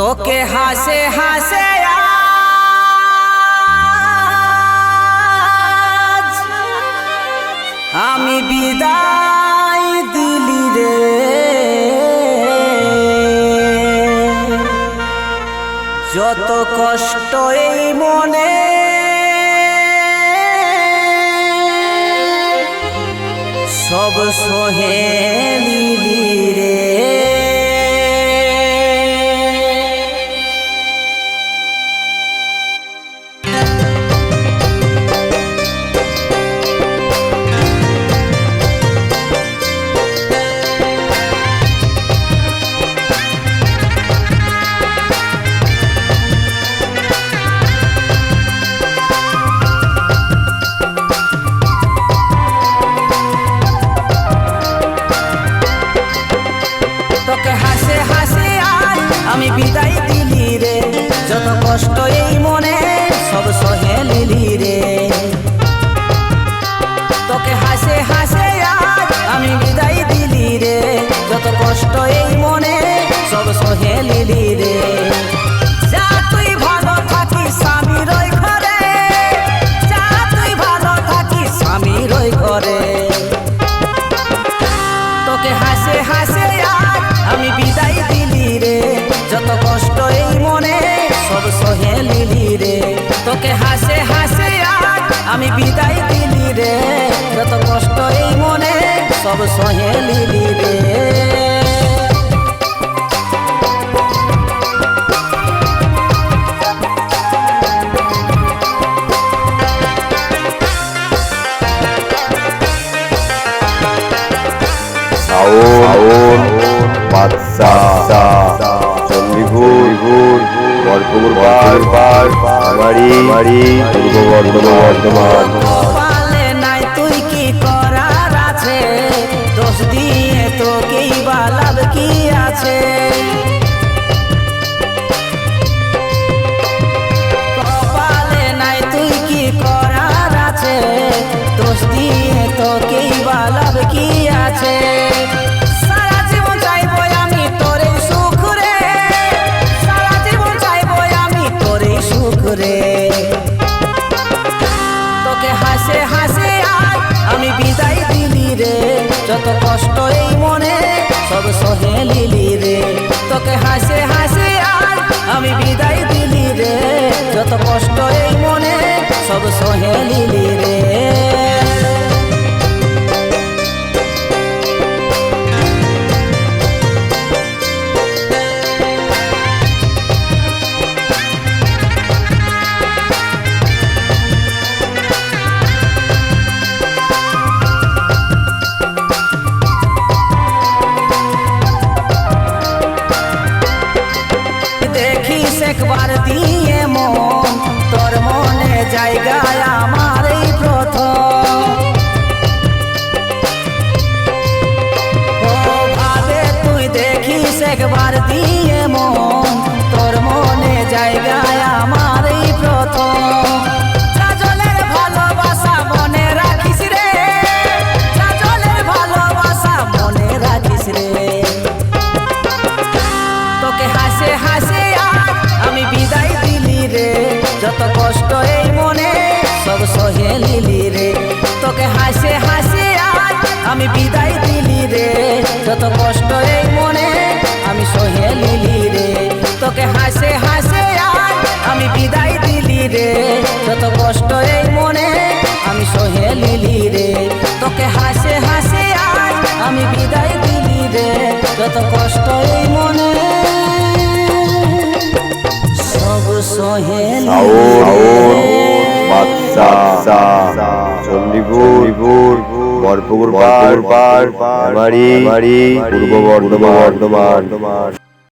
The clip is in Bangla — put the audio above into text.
তোকে হাসে হাসে আজ আমি বিদায় দিলি রে, যত কষ্ট এই মনে সব সহে নিলি রে। তোকে হাসে হাসে আজ আমি বিদায় দিলি রে, যত কষ্ট এই মনে সব সহে নিলি রে। তোকে হাসে হাসে আজ আমি বিদায় দিলি রে, যত কষ্ট এই মনে সব সহে নিলি রে। যা তুই ভালো থাকিস স্বামীর ওই ঘরে, যা তুই ভালো থাকিস স্বামীর ওই ঘরে। তোকে হাসে হাসে আজ আমি বিদায় দিলি রে, যত কষ্ট এই মনে সব সহে নিলি রে। তোকে হাসে হাসে আজ আমি বিদায় দিলি রে, যত কষ্ট এই মনে সব সহে নিলি রে। শাওন বাদশা চন্ডীপুর বরপুর বাড়ি পূর্ব বর্ধমান। কপালে নাই তুই কি করার আছে, দোষ দিয়ে তোকেই বা লাভ কি আছে। কপালে নাই তুই কি করার আছে, দোষ দিয়ে তোকেই বা লাভ কি আছে। সারা জীবন চাইবো আমি তোরে সুখ রে, সারা জীবন চাইবো আমি তোরে সুখ রে। তোকে হাসে হাসে আজ আমি বিদায় দিলি রে, যত কষ্ট এই মনে সব সহে নিলি রে। তোকে হাসে হাসে আজ আমি বিদায় দিলি রে, যত কষ্ট এই মনে সব সহে নিলি রে। দেখিস একবার দিয়ে মন, তোর মনে জায়গায় আমার এই প্রথম। ও ভাবে তুই দেখিস একবার দিয়ে মন, তোর মনে জায়গায় আমার এই প্রথম। কাজলের ভালোবাসা মনে রাখিস রে, কাজলের ভালোবাসা মনে রাখিস রে। তোকে হাসে হাসে আজ আমি বিদায় দিলি রে, যত কষ্ট এই মনে সব সহে নিলি রে। তোকে হাসে হাসে আজ আমি বিদায় দিলি রে, যত কষ্ট এই মনে আমি সহে নিলি রে। তোকে হাসে হাসে আজ আমি বিদায় দিলি রে, যত কষ্ট এই মনে আমি সহে নিলি রে। তোকে হাসে হাসে আজ আমি বিদায় দিলি রে, যত কষ্ট এই মনে সব সহে নিলি রে। বাদশা চন্ডীপুর বরপুর বাড়ি পূর্ব বর্ধমান।